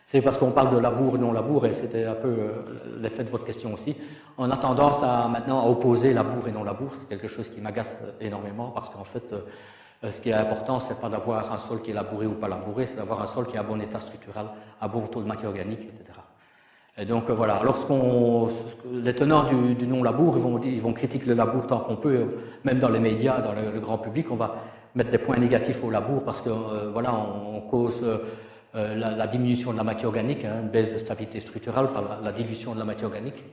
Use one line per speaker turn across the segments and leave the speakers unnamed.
C'est parce qu'on parle de labour et non-labour, et c'était un peu l'effet de votre question aussi. On a tendance maintenant à opposer labour et non-labour. C'est quelque chose qui m'agace énormément parce qu'en fait, ce qui est important, c'est pas d'avoir un sol qui est labouré ou pas labouré, c'est d'avoir un sol qui est à bon état structural, à bon taux de matière organique, etc. Et donc voilà, les tenants du non-labour, ils vont critiquer le labour tant qu'on peut, même dans les médias, dans le grand public, on va mettre des points négatifs au labour parce que voilà, on cause la diminution de la matière organique, hein, une baisse de stabilité structurale par la dilution de la matière organique.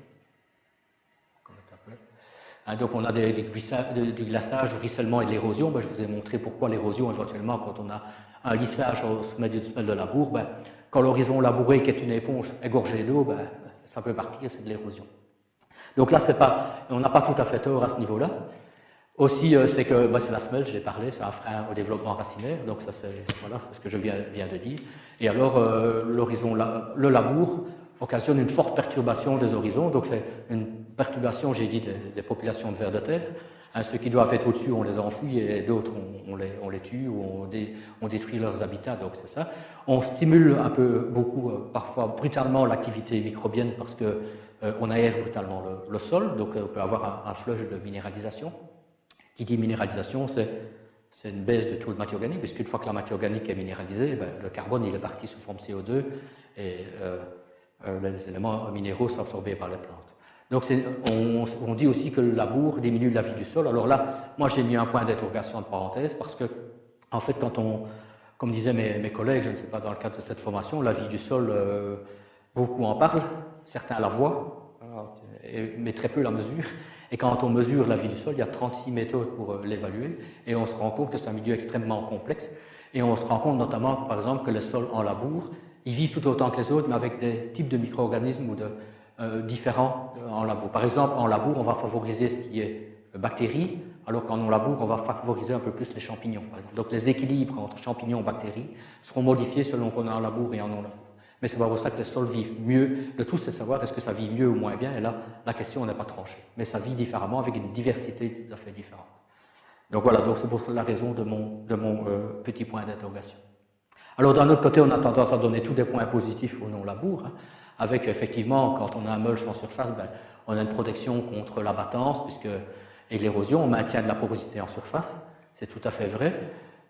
Hein, donc on a du glaçage, du ruissellement et de l'érosion. Ben, je vous ai montré pourquoi l'érosion, éventuellement, quand on a un lissage au sommet d'une semelle de labour, ben, quand l'horizon labouré, qui est une éponge, est gorgé d'eau, ben, ça peut partir, c'est de l'érosion. Donc là, on n'a pas tout à fait tort à ce niveau-là. Aussi, c'est que c'est la semelle, j'ai parlé, c'est un frein au développement racinaire, donc ça c'est ce que je viens de dire. Et alors, le labour occasionne une forte perturbation des horizons, donc c'est une perturbation, j'ai dit, des populations de vers de terre. Hein, ceux qui doivent être au-dessus, on les enfouit, et d'autres, on les tue, ou on détruit leurs habitats, donc c'est ça. On stimule un peu, beaucoup, parfois brutalement, l'activité microbienne parce que on aère brutalement le sol, donc on peut avoir un flush de minéralisation. Qui dit minéralisation, c'est une baisse de taux de matière organique, puisqu'une fois que la matière organique est minéralisée, le carbone il est parti sous forme CO2 et les éléments minéraux sont absorbés par les plantes. Donc on dit aussi que le labour diminue la vie du sol. Alors là, moi j'ai mis un point d'interrogation en parenthèse parce que, en fait, comme disaient mes collègues, je ne sais pas dans le cadre de cette formation, la vie du sol, beaucoup en parlent, certains la voient, mais très peu la mesurent. Et quand on mesure la vie du sol, il y a 36 méthodes pour l'évaluer, et on se rend compte que c'est un milieu extrêmement complexe, et on se rend compte notamment, par exemple, que les sols en labour, ils vivent tout autant que les autres, mais avec des types de micro-organismes différents en labour. Par exemple, en labour, on va favoriser ce qui est bactéries, alors qu'en non-labour, on va favoriser un peu plus les champignons. Par exemple. Donc les équilibres entre champignons et bactéries seront modifiés selon qu'on est en labour et en non-labour. Mais c'est pas pour ça que les sols vivent mieux. Le tout, c'est de savoir est-ce que ça vit mieux ou moins bien. Et là, la question n'est pas tranchée. Mais ça vit différemment, avec une diversité tout à fait différente. Donc voilà, donc c'est pour la raison de mon petit point d'interrogation. Alors d'un autre côté, on a tendance à donner tous des points positifs au non-labour, hein, avec effectivement, quand on a un mulch en surface, on a une protection contre l'abattance et l'érosion, on maintient de la porosité en surface, c'est tout à fait vrai.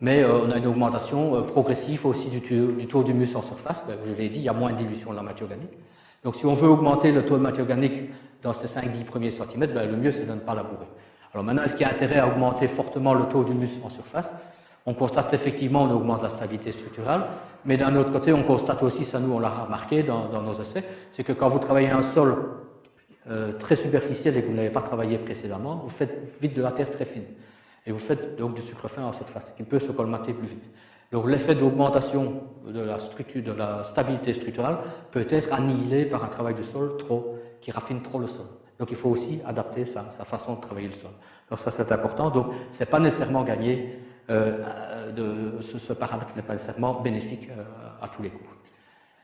Mais on a une augmentation progressive aussi du taux d'humus en surface. Je l'ai dit, il y a moins de dilution de la matière organique. Donc si on veut augmenter le taux de matière organique dans ces 5-10 premiers centimètres, le mieux c'est de ne pas labourer. Alors maintenant, est-ce qu'il y a intérêt à augmenter fortement le taux d'humus en surface? On constate effectivement qu'on augmente la stabilité structurale, mais d'un autre côté, on constate aussi, ça nous on l'a remarqué dans nos essais, c'est que quand vous travaillez un sol très superficiel et que vous n'avez pas travaillé précédemment, vous faites vite de la terre très fine. Et vous faites donc du sucre fin en surface, qui peut se colmater plus vite. Donc l'effet d'augmentation de la stabilité structurale peut être annihilé par un travail du sol qui raffine trop le sol. Donc il faut aussi adapter sa façon de travailler le sol. Donc ça c'est important. Donc c'est pas nécessairement gagné, ce paramètre n'est pas nécessairement bénéfique à tous les coups.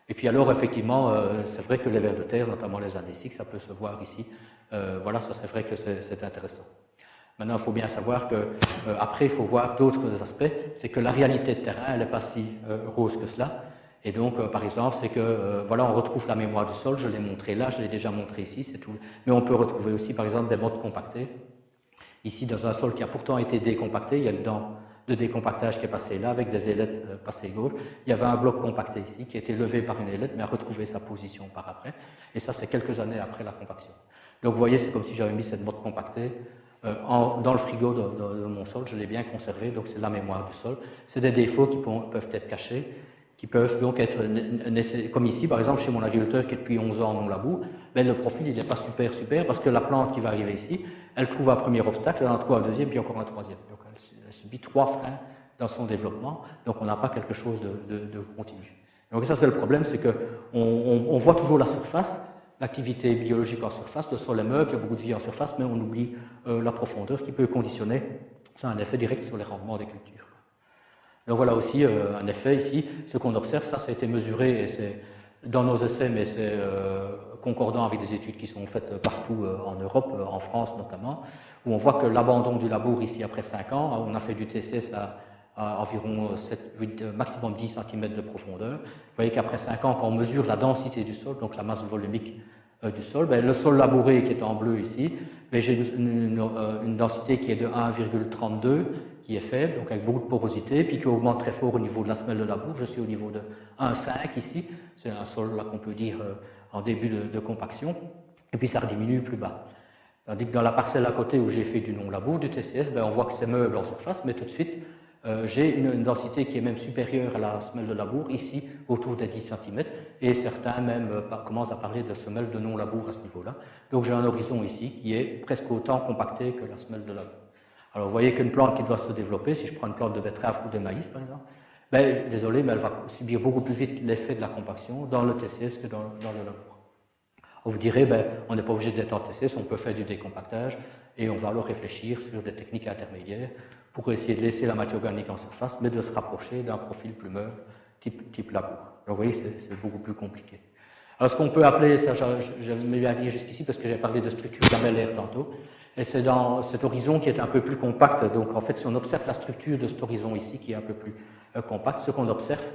Et puis alors effectivement, c'est vrai que les vers de terre, notamment les andésiques, ça peut se voir ici. Voilà, ça c'est vrai que c'est intéressant. Maintenant, il faut bien savoir que après, il faut voir d'autres aspects. C'est que la réalité de terrain, elle n'est pas si rose que cela. Et donc, par exemple, c'est que voilà, on retrouve la mémoire du sol. Je l'ai montré là, je l'ai déjà montré ici, c'est tout. Mais on peut retrouver aussi, par exemple, des modes compactés. Ici, dans un sol qui a pourtant été décompacté, il y a le dent de décompactage qui est passé là, avec des ailettes passées gauche. Il y avait un bloc compacté ici, qui a été levé par une ailette, mais a retrouvé sa position par après. Et ça, c'est quelques années après la compaction. Donc, vous voyez, c'est comme si j'avais mis cette mode compactée dans le frigo de mon sol, je l'ai bien conservé, donc c'est la mémoire du sol. C'est des défauts qui peuvent être cachés, qui peuvent donc être comme ici, par exemple, chez mon agriculteur qui est depuis 11 ans non labour, le profil il n'est pas super parce que la plante qui va arriver ici, elle trouve un premier obstacle, elle en trouve un deuxième, puis encore un troisième. Donc elle subit 3 freins dans son développement, donc on n'a pas quelque chose de continu. Donc ça c'est le problème, c'est qu'on voit toujours la surface, l'activité biologique en surface, le sol est meuble, il y a beaucoup de vie en surface, mais on oublie la profondeur qui peut conditionner. Ça a un effet direct sur les rendements des cultures. Donc voilà aussi un effet ici. Ce qu'on observe, ça a été mesuré et c'est dans nos essais, mais c'est concordant avec des études qui sont faites partout en Europe, en France notamment, où on voit que l'abandon du labour ici après 5 ans, on a fait du TCS à environ 7, 8, maximum 10 cm de profondeur. Vous voyez qu'après 5 ans, quand on mesure la densité du sol, donc la masse volumique du sol, le sol labouré qui est en bleu ici, j'ai une densité qui est de 1,32, qui est faible, donc avec beaucoup de porosité, puis qui augmente très fort au niveau de la semelle de labour. Je suis au niveau de 1,5 ici, c'est un sol là qu'on peut dire en début de compaction, et puis ça rediminue plus bas. Tandis que dans la parcelle à côté où j'ai fait du non-labour, du TCS, on voit que c'est meuble en surface, mais tout de suite, j'ai une densité qui est même supérieure à la semelle de labour, ici, autour des 10 cm, et certains même commencent à parler de semelle de non-labour à ce niveau-là. Donc j'ai un horizon ici qui est presque autant compacté que la semelle de labour. Alors vous voyez qu'une plante qui doit se développer, si je prends une plante de betterave ou de maïs par exemple, désolé, mais elle va subir beaucoup plus vite l'effet de la compaction dans le TCS que dans le labour. Vous direz, on n'est pas obligé d'être en TCS, on peut faire du décompactage, et on va alors réfléchir sur des techniques intermédiaires pour essayer de laisser la matière organique en surface, mais de se rapprocher d'un profil plumeur type labour. Alors vous voyez, c'est beaucoup plus compliqué. Alors ce qu'on peut appeler, ça j'avais mis à venir jusqu'ici parce que j'ai parlé de structure lamellaire tantôt, et c'est dans cet horizon qui est un peu plus compact. Donc en fait, si on observe la structure de cet horizon ici qui est un peu plus compact, ce qu'on observe,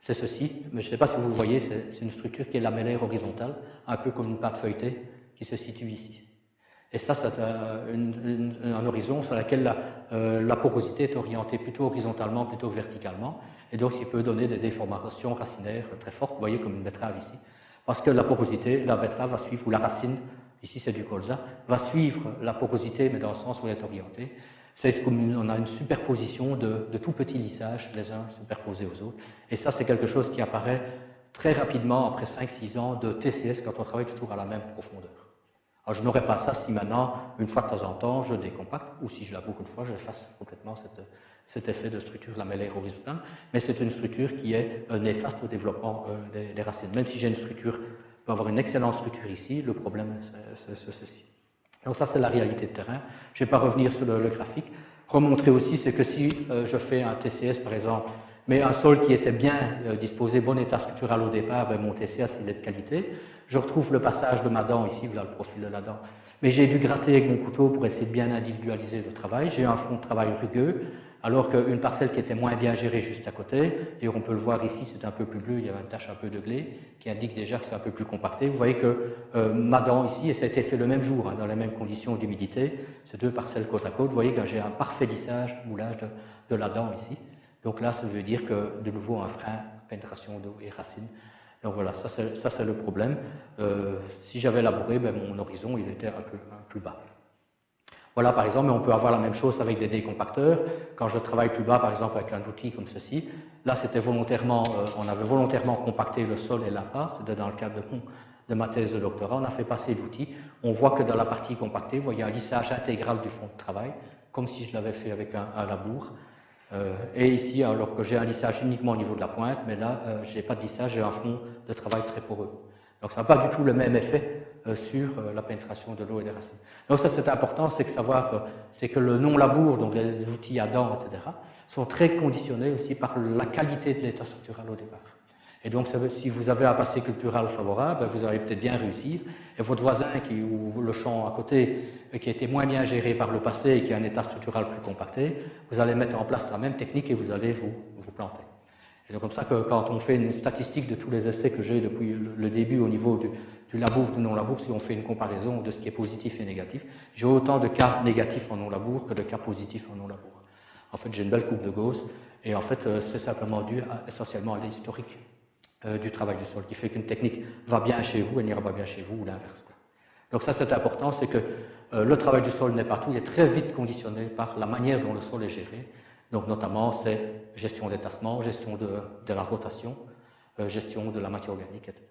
c'est ceci, mais je ne sais pas si vous le voyez, c'est une structure qui est lamellaire horizontale, un peu comme une pâte feuilletée qui se situe ici. Et ça, c'est un horizon sur lequel la porosité est orientée plutôt horizontalement plutôt que verticalement, et donc il peut donner des déformations racinaires très fortes, vous voyez comme une betterave ici, parce que la porosité, la betterave va suivre, ou la racine, ici c'est du colza, va suivre la porosité, mais dans le sens où elle est orientée. C'est comme on a une superposition de tout petits lissages, les uns superposés aux autres, et ça c'est quelque chose qui apparaît très rapidement après 5-6 ans de TCS quand on travaille toujours à la même profondeur. Alors je n'aurais pas ça si maintenant, une fois de temps en temps, je décompacte, ou si je la beaucoup de fois, je efface complètement cet effet de structure lamellaire horizontale, mais c'est une structure qui est néfaste au développement des racines. Même si j'ai une structure, je peux avoir une excellente structure ici, le problème c'est ceci. Donc ça c'est la réalité de terrain. Je ne vais pas revenir sur le graphique. Remontrer aussi, c'est que si je fais un TCS par exemple, mais un sol qui était bien disposé, bon état structural au départ, mon TCS il est de qualité. Je retrouve le passage de ma dent ici, voilà le profil de la dent. Mais j'ai dû gratter avec mon couteau pour essayer de bien individualiser le travail. J'ai un fond de travail rugueux, alors qu'une parcelle qui était moins bien gérée juste à côté, et on peut le voir ici, c'est un peu plus bleu, il y a une tache un peu de glé, qui indique déjà que c'est un peu plus compacté. Vous voyez que ma dent ici, et ça a été fait le même jour, dans les mêmes conditions d'humidité, ces deux parcelles côte à côte, vous voyez que j'ai un parfait lissage, moulage de la dent ici. Donc là, ça veut dire que, de nouveau, un frein, pénétration d'eau et racines. Donc voilà, ça c'est le problème. Si j'avais labouré, mon horizon il était un peu plus bas. Voilà par exemple, mais on peut avoir la même chose avec des décompacteurs. Quand je travaille plus bas, par exemple avec un outil comme ceci, là c'était volontairement, on avait volontairement compacté le sol et la pâte, c'était dans le cadre de ma thèse de doctorat, on a fait passer l'outil. On voit que dans la partie compactée, vous voyez un lissage intégral du fond de travail, comme si je l'avais fait avec un labour. Et ici, alors que j'ai un lissage uniquement au niveau de la pointe, mais là, je n'ai pas de lissage, j'ai un fond de travail très poreux. Donc ça n'a pas du tout le même effet sur la pénétration de l'eau et des racines. Donc ça, c'est important, c'est que le non-labour, donc les outils à dents, etc., sont très conditionnés aussi par la qualité de l'état structural au départ. Et donc, si vous avez un passé culturel favorable, vous allez peut-être bien réussir. Et votre voisin ou le champ à côté, qui a été moins bien géré par le passé et qui a un état structural plus compacté, vous allez mettre en place la même technique et vous allez vous planter. Et c'est comme ça que quand on fait une statistique de tous les essais que j'ai depuis le début au niveau du labour, du non-labour, si on fait une comparaison de ce qui est positif et négatif, j'ai autant de cas négatifs en non-labour que de cas positifs en non-labour. En fait, j'ai une belle coupe de Gauss et en fait, c'est simplement dû essentiellement à l'historique du travail du sol, qui fait qu'une technique va bien chez vous, elle n'ira pas bien chez vous, ou l'inverse. Donc ça, c'est important, c'est que le travail du sol n'est pas tout, il est très vite conditionné par la manière dont le sol est géré. Donc notamment, c'est gestion des tassements, gestion de la rotation, gestion de la matière organique, etc.